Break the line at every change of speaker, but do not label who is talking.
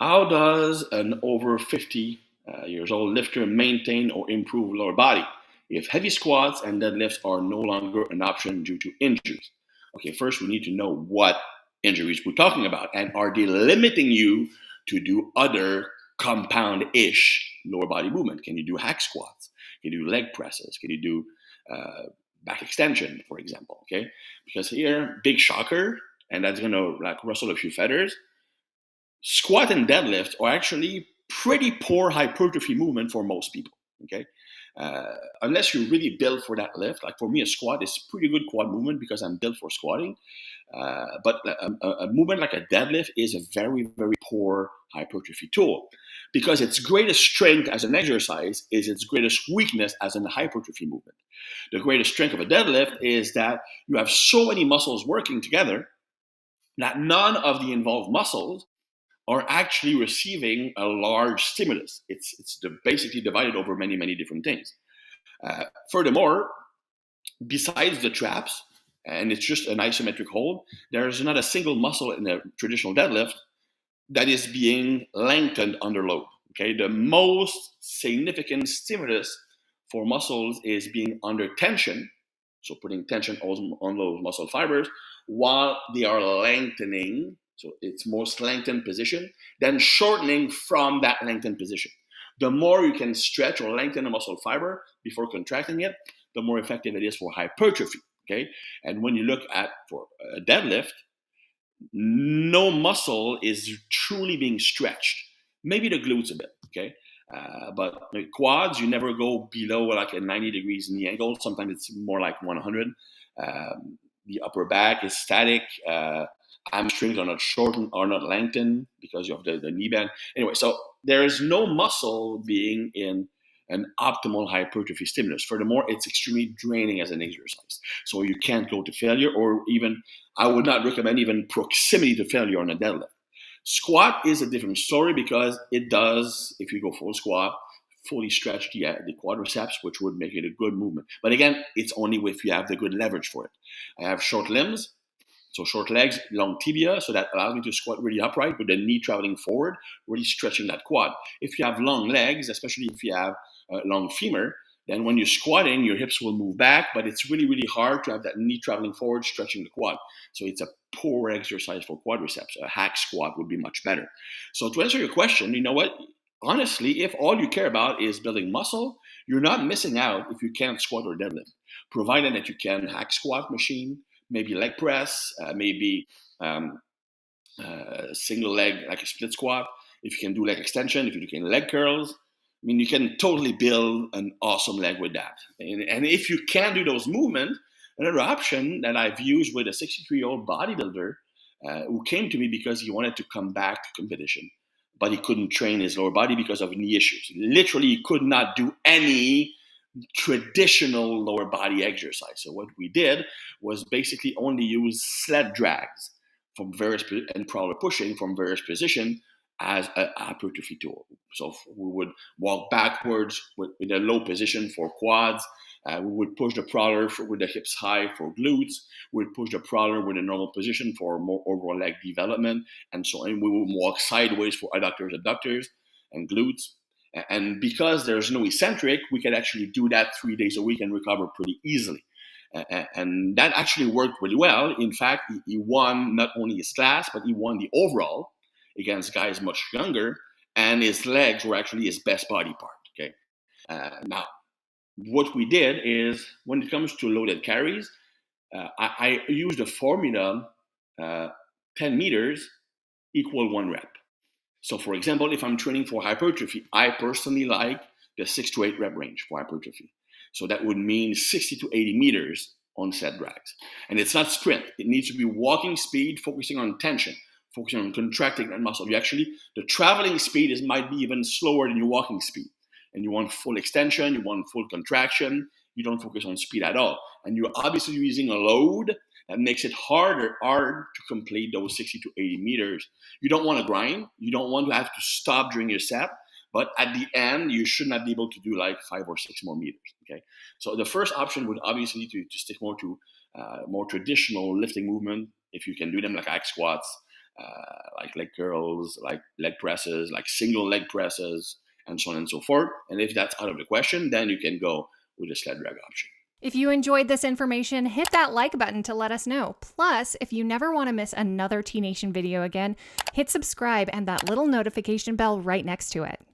How does an over 50 years old lifter maintain or improve lower body if heavy squats and deadlifts are no longer an option due to injuries? Okay, first we need to know what injuries we're talking about, and are they limiting you to do other compound-ish lower body movement? Can you do hack squats? Can you do leg presses? Can you do back extension, for example? Okay, because here, big shocker, and that's gonna like rustle a few feathers. Squat and deadlift are actually pretty poor hypertrophy movement for most people. Okay, unless you're really built for that lift. Like for me, a squat is pretty good quad movement because I'm built for squatting. But a movement like a deadlift is a very, very poor hypertrophy tool because its greatest strength as an exercise is its greatest weakness as an hypertrophy movement. The greatest strength of a deadlift is that you have so many muscles working together that none of the involved muscles are actually receiving a large stimulus. It's basically divided over many, many different things. Furthermore, besides the traps, and it's just an isometric hold, there's not a single muscle in a traditional deadlift that is being lengthened under load. Okay, the most significant stimulus for muscles is being under tension, so putting tension on those muscle fibers while they are lengthening. So it's most lengthened position, then shortening from that lengthened position. The more you can stretch or lengthen a muscle fiber before contracting it, the more effective it is for hypertrophy. Okay, and when you look at for a deadlift, no muscle is truly being stretched. Maybe the glutes a bit, okay? But the quads, you never go below like a 90 degrees knee angle. Sometimes it's more like 100. The upper back is static. Hamstrings are not shortened, are not lengthened because you have the knee bend. Anyway, so there is no muscle being in an optimal hypertrophy stimulus. Furthermore, it's extremely draining as an exercise. So you can't go to failure, or even, I would not recommend even proximity to failure on a deadlift. Squat is a different story because it does, if you go full squat, fully stretch the quadriceps, which would make it a good movement. But again, it's only if you have the good leverage for it. I have short limbs, so short legs, long tibia, so that allows me to squat really upright with the knee traveling forward, really stretching that quad. If you have long legs, especially if you have a long femur, then when you're squatting, your hips will move back, but it's really, really hard to have that knee traveling forward, stretching the quad. So it's a poor exercise for quadriceps. A hack squat would be much better. So to answer your question, you know what? Honestly, if all you care about is building muscle, you're not missing out if you can't squat or deadlift, provided that you can hack squat machine, maybe leg press, maybe single leg like a split squat. If you can do leg extension, if you can leg curls, I mean, you can totally build an awesome leg with that. And if you can do those movements, another option that I've used with a 63-year-old bodybuilder who came to me because he wanted to come back to competition, but he couldn't train his lower body because of knee issues. Literally, he could not do any traditional lower body exercise. So what we did was basically only use sled drags from various and crawler pushing from various positions as a hypertrophy tool. So we would walk backwards in a low position for quads. We would push the prowler with the hips high for glutes. We would push the prowler with a normal position for more overall leg development, and so on. We would walk sideways for adductors, adductors, and glutes. And because there's no eccentric, we can actually do that 3 days a week and recover pretty easily. And that actually worked really well. In fact, he won not only his class, but he won the overall against guys much younger, and his legs were actually his best body part. Okay. Now, what we did is when it comes to loaded carries, I used the formula 10 meters equal 1 rep. So, for example, if I'm training for hypertrophy, I personally like the 6 to 8 rep range for hypertrophy. So that would mean 60 to 80 meters on set drags. And it's not sprint. It needs to be walking speed, focusing on tension, focusing on contracting that muscle. The traveling speed might be even slower than your walking speed. And you want full extension, you want full contraction. You don't focus on speed at all. And you're obviously using a load that makes it hard to complete those 60 to 80 meters. You don't want to grind. You don't want to have to stop during your set. But at the end, you should not be able to do like 5 or 6 more meters. Okay. So the first option would obviously to stick more to more traditional lifting movement. If you can do them like hack squats, like leg curls, like leg presses, like single leg presses, and so on and so forth. And if that's out of the question, then you can go with the sled rag option.
If you enjoyed this information, hit that like button to let us know. Plus, if you never want to miss another T Nation video again, hit subscribe and that little notification bell right next to it.